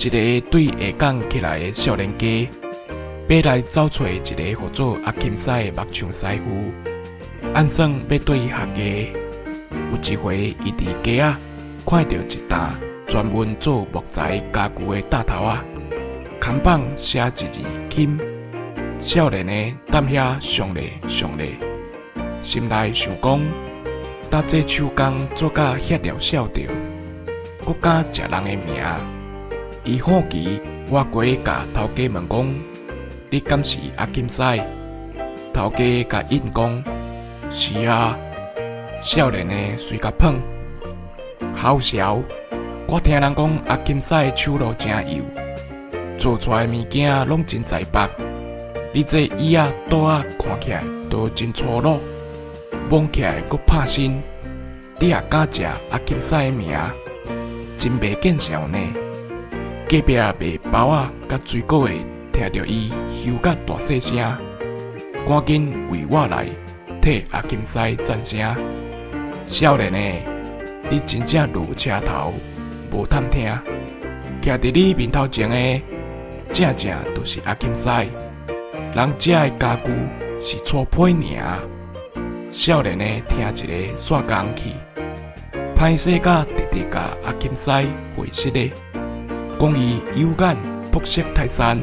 一个对下港起来的少年家，要来找找一个叫做阿金师的木匠师傅，按算要对伊学艺。有一回，伊伫街仔看到一沓专门做木材家具的大头仔，扛棒写一字金。少年的踮遐想咧想咧，心内想讲，搭这手工做甲遐条晓着，搁敢食人的名。伊好奇，我过去甲头家问讲：“你敢是阿金师？”头家甲应讲：“是啊。”少年的随甲捧，好笑。我听人讲阿金师手路真油，做出来物件拢真在白。你这椅仔、桌仔看起来都真粗鲁，摸起来阁拍身。你也敢食阿金师的名，真袂见笑呢。隔壁卖包仔甲水果的听到伊咻甲大细声，赶紧为我来替阿金师赞声。少年诶，你真正如车头，无探听。徛伫你面头前诶，正正就是阿金师。人遮诶家具是粗皮尔。少年诶，听一个煞讲去，歹势甲直直甲阿金师会师咧，讲伊有眼不识泰山。